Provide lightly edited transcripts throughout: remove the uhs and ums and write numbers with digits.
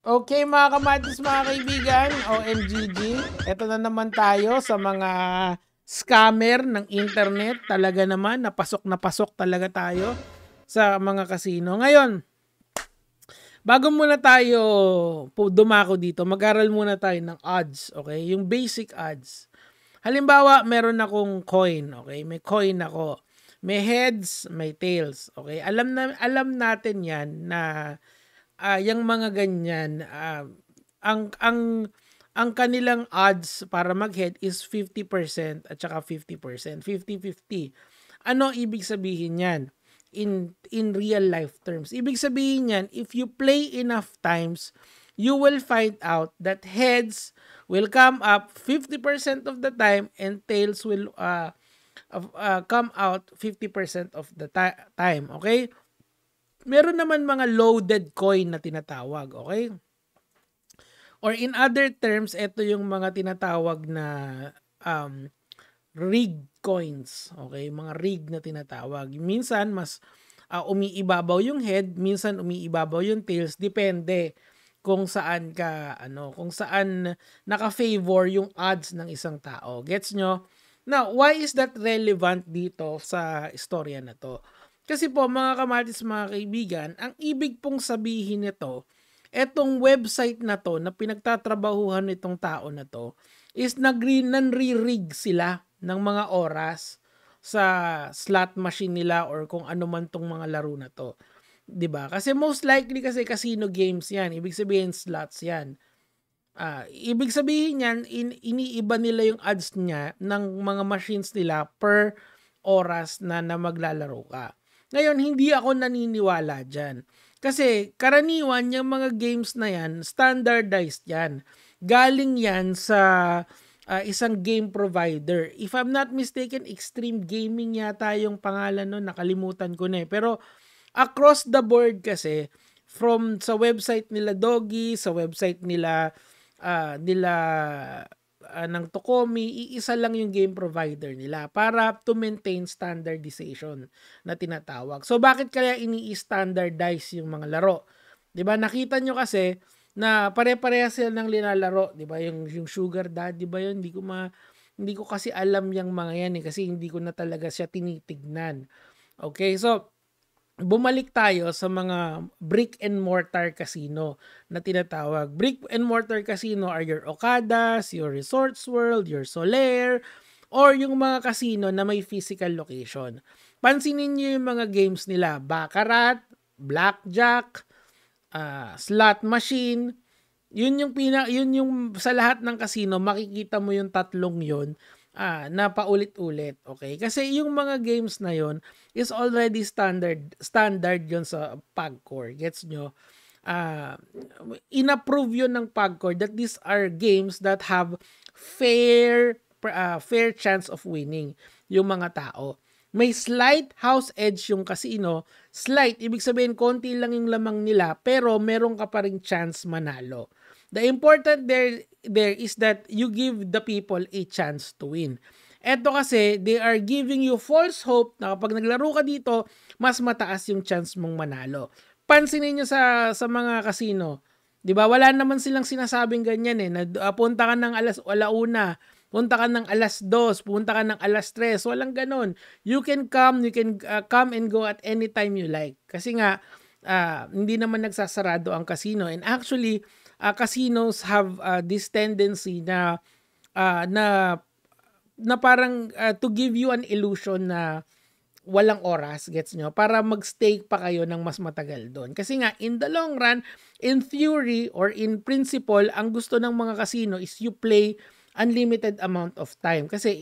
Okay mga kamatis, mga kaibigan, OMGG, eto na naman tayo sa mga scammer ng internet. Talaga naman, na pasok talaga tayo sa mga kasino. Ngayon, bago muna tayo dumako dito, mag-aral muna tayo ng odds, okay? Yung basic odds. Halimbawa, meron akong coin, okay? May coin ako. May heads, may tails, okay? Alam natin 'yan na yung mga ganyan, ang kanilang odds para mag-head is 50% at saka 50%, 50-50. Ano ibig sabihin yan? In real life terms. Ibig sabihin yan, if you play enough times, you will find out that heads will come up 50% of the time and tails will come out 50% of the time. Okay? Meron naman mga loaded coin na tinatawag, okay? Or in other terms, ito yung mga tinatawag na rig coins, okay? Mga rig na tinatawag. Minsan mas umiibabaw yung head, minsan umiibabaw yung tails, depende kung saan kung saan naka-favor yung odds ng isang tao. Gets nyo? Now, why is that relevant dito sa istorya na to? Kasi po mga kamatis, mga kaibigan, ang ibig pong sabihin nito, etong website na to na pinagtatrabahuhan nitong tao na to is nanre-rig sila ng mga oras sa slot machine nila or kung ano man tong mga laro na to. 'Di ba? Kasi most likely kasi casino games 'yan. Ibig sabihin slots 'yan. Ibig sabihin yan, iniiba nila yung odds niya ng mga machines nila per oras na maglalaro ka. Ngayon, hindi ako naniniwala dyan. Kasi karaniwan yung mga games na yan, standardized yan. Galing yan sa isang game provider. If I'm not mistaken, Extreme Gaming yata yung pangalan nun, nakalimutan ko na eh. Pero across the board kasi, from sa website nila Doggy, sa website nila ng Tokomi, iisa lang yung game provider nila para to maintain standardization na tinatawag. So bakit kaya ini-standardize yung mga laro? 'Di ba? Nakita nyo kasi na pare-pareha sila ng linalaro, 'di ba? Yung Sugar Daddy ba 'yun? Hindi ko kasi alam yung mga yan kasi hindi ko na talaga siya tinitignan. Okay? So bumalik tayo sa mga brick and mortar casino na tinatawag. Brick and mortar casino are your Okadas, your Resorts World, your Solaire, or yung mga casino na may physical location. Pansinin niyo yung mga games nila, Baccarat, Blackjack, slot machine. Yun yung sa lahat ng casino makikita mo yung tatlong yun na paulit-ulit, okay? Kasi yung mga games na yon is already standard yon sa PAGCOR. Gets nyo? In-approve yun ng PAGCOR that these are games that have fair chance of winning yung mga tao. May slight house edge yung casino. Slight, ibig sabihin konti lang yung lamang nila pero meron ka pa ring chance manalo. The important there is that you give the people a chance to win. Eto kasi, they are giving you false hope na kapag naglaro ka dito, mas mataas yung chance mong manalo. Pansinin nyo sa mga casino. 'Di ba? Wala naman silang sinasabing ganyan eh. Punta ka ng alauna, punta ka ng 2:00, punta ka ng 3:00. Walang ganon. You can come and go at any time you like. Kasi nga, hindi naman nagsasarado ang casino. And actually, casinos have this tendency na parang to give you an illusion na walang oras, gets nyo? Para mag-stay pa kayo ng mas matagal doon. Kasi nga, in the long run, in theory or in principle, ang gusto ng mga casino is you play unlimited amount of time. Kasi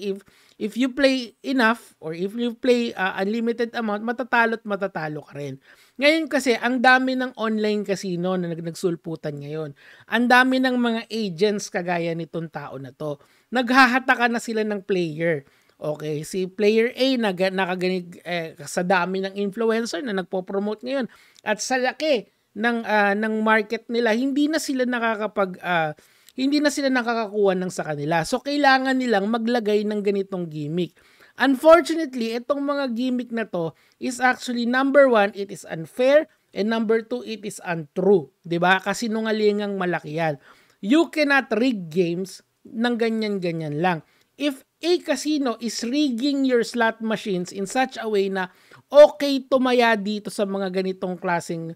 if you play enough or if you play unlimited amount, matatalo ka rin. Ngayon kasi, ang dami ng online casino na nagsulputan ngayon. Ang dami ng mga agents kagaya nitong tao na to. Naghahatakan na sila ng player. Okay, si player A nakaganig sa dami ng influencer na nagpo-promote ngayon at sa laki ng market nila, hindi na sila nakakakuha ng sa kanila. So kailangan nilang maglagay ng ganitong gimmick. Unfortunately, itong mga gimmick na to is actually number one, it is unfair, And number 2, it is untrue. Diba? Kasinungalingang malaki yan. You cannot rig games ng ganyan-ganyan lang. If a casino is rigging your slot machines in such a way na okay tumaya dito sa mga ganitong klaseng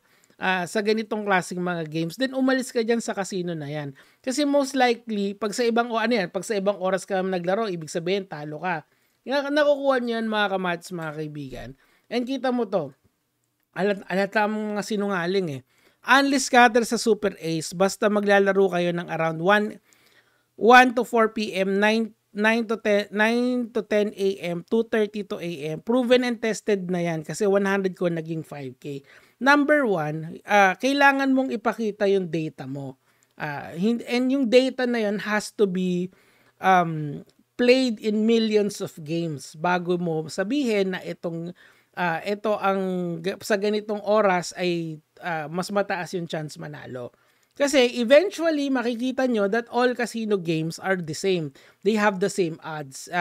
mga games, then umalis ka dyan sa casino na yan. Kasi most likely, pag sa ibang oras ka naglaro, ibig sabihin, talo ka. Nakukuha nyo yan, mga kamats, mga kaibigan. And kita mo to, alata mga sinungaling eh. Unless scatter sa Super Ace, basta maglalaro kayo ng around 1 to 4 p.m., 9 to 10 a.m., 2:30 to a.m. Proven and tested na yan kasi 100 ko naging 5K. Number 1, kailangan mong ipakita yung data mo. And yung data na yan has to be played in millions of games bago mo sabihin na ito ang sa ganitong oras ay mas mataas yung chance manalo. Kasi eventually makikita nyo that all casino games are the same. They have the same odds.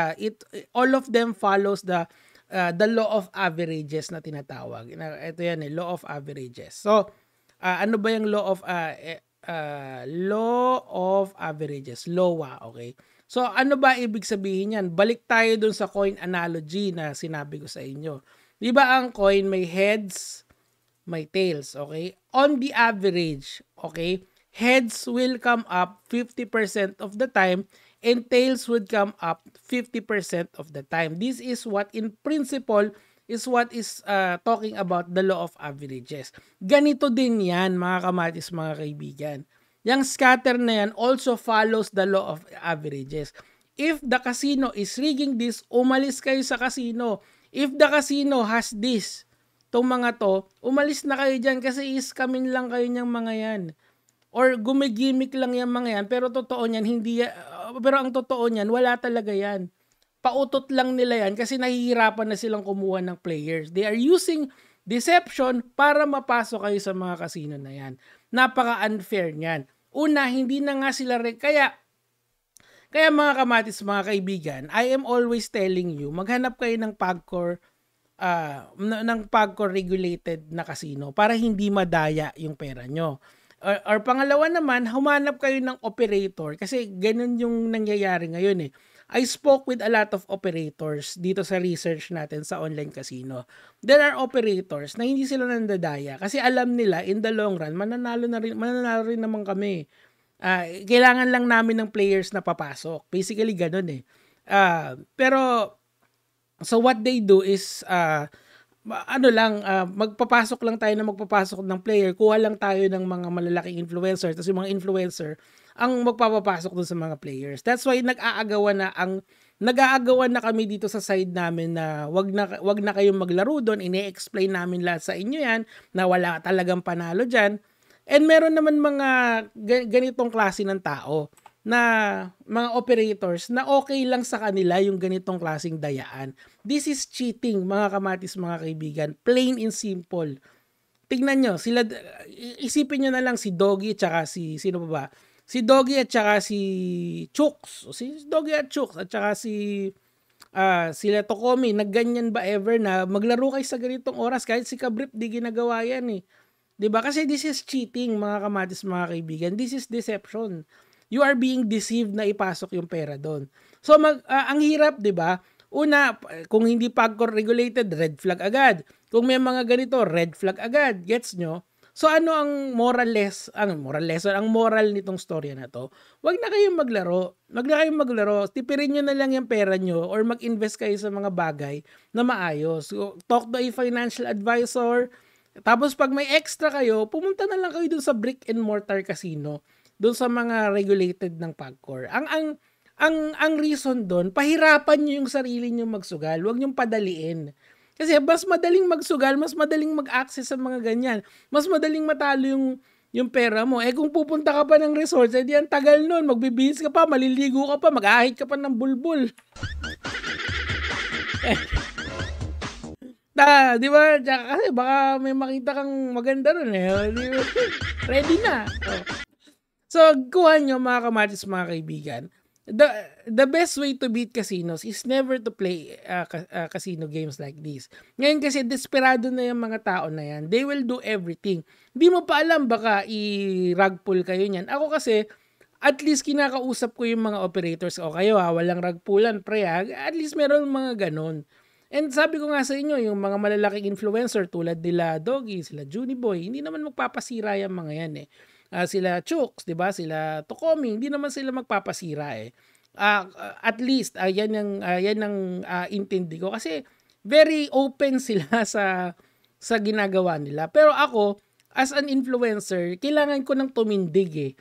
All of them follows the law of averages na tinatawag. Ito yan law of averages. So, ano ba yung law of averages? LOA, okay? So, ano ba ibig sabihin yan? Balik tayo dun sa coin analogy na sinabi ko sa inyo. Di ba ang coin may heads, may tails, okay? On the average, okay, heads will come up 50% of the time and tails would come up 50% of the time. This is what in principle is what is talking about the law of averages. Ganito din yan, mga kamatis, mga kaibigan. Yung scatter na yan also follows the law of averages. If the casino is rigging this, umalis kayo sa casino. If the casino has this, itong mga to, umalis na kayo dyan kasi iskamin lang kayo niyang mga yan. Or gumigimik lang yung mga yan, pero totoo niyan, pero ang totoo niyan, wala talaga yan. Pautot lang nila yan kasi nahihirapan na silang kumuha ng players. They are using deception para mapasok kayo sa mga casino na yan. Napaka-unfair niyan. Una, hindi na nga sila kaya mga kamatis, mga kaibigan, I am always telling you, maghanap kayo ng PAGCOR regulated na casino para hindi madaya yung pera nyo. Or pangalawa naman, humanap kayo ng operator kasi ganun yung nangyayari ngayon eh. I spoke with a lot of operators dito sa research natin sa online casino. There are operators na hindi sila nandadaya kasi alam nila in the long run, mananalo rin naman kami. Kailangan lang namin ng players na papasok. Basically, ganun eh. Pero, so what they do is, magpapasok lang tayo ng player, kuha lang tayo ng mga malalaking influencer, tapos yung mga influencer ang magpapapasok dun sa mga players. That's why nag-aagawan na kami dito sa side namin na wag na kayong maglaro doon, ine-explain namin lahat sa inyo yan, na wala talagang panalo dyan. And meron naman mga ganitong klase ng tao na mga operators na okay lang sa kanila yung ganitong klaseng dayaan. This is cheating, mga kamatis, mga kaibigan. Plain and simple. Tignan nyo, isipin nyo na lang si Doggy at saka sino pa ba? Si Doggy at saka si Chooks. Si Doggy at Chooks at saka sila Tokomi, nagganyan ba ever na maglaro kayo sa ganitong oras? Kahit si Kabrip, di ginagawa yan eh. Diba? Kasi this is cheating, mga kamatis, mga kaibigan. This is deception. You are being deceived na ipasok yung pera doon. So, ang hirap, diba? Una, kung hindi PAGCOR regulated, red flag agad. Kung may mga ganito, red flag agad. Gets nyo? So, ano ang moral nitong storya na to? Huwag na kayong maglaro. Tipirin nyo na lang yung pera nyo or mag-invest kayo sa mga bagay na maayos. So, talk to a financial advisor. Tapos pag may extra kayo, pumunta na lang kayo dun sa brick and mortar casino, dun sa mga regulated ng PAGCOR. Ang reason dun, pahirapan nyo yung sarili nyo magsugal, huwag nyo padaliin. Kasi mas madaling magsugal, mas madaling mag-access sa mga ganyan, mas madaling matalo yung pera mo. Kung pupunta ka pa ng resort, di ang tagal nun, magbibihis ka pa, maliligo ka pa, mag-ahit ka pa ng bulbul. Di ba? Kasi baka may makita kang maganda ron eh. Ready na. So, kuha nyo, mga kamatis, mga kaibigan. the the best way to beat casinos is never to play casino games like this. Ngayon kasi desperado na yung mga tao na yan. They will do everything. Di mo pa alam, baka i-rug pull kayo niyan. Ako kasi, at least kinakausap ko yung mga operators. O kayo walang rug pullan, pre at least meron mga ganon. And sabi ko nga sa inyo, yung mga malalaking influencer tulad nila Doggy, sila Juniboy, hindi naman magpapasira yung mga yan eh. Sila Chooks, 'di ba? Sila Tokomi, hindi naman sila magpapasira eh. At least yan ang intindi ko kasi very open sila sa ginagawa nila. Pero ako as an influencer, kailangan ko ng tumindig eh.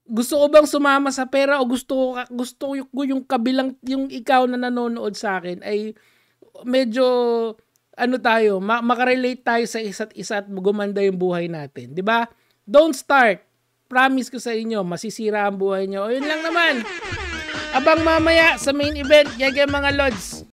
Gusto ko bang sumama sa pera o gusto ko yung kabilang yung ikaw na nanonood sa akin ay medyo tayo, makarelate tayo sa isa't isa at gumanda yung buhay natin, 'di ba? Don't start. Promise ko sa inyo, masisira ang buhay nyo. O yun lang naman. Abang mamaya sa main event, mga lods.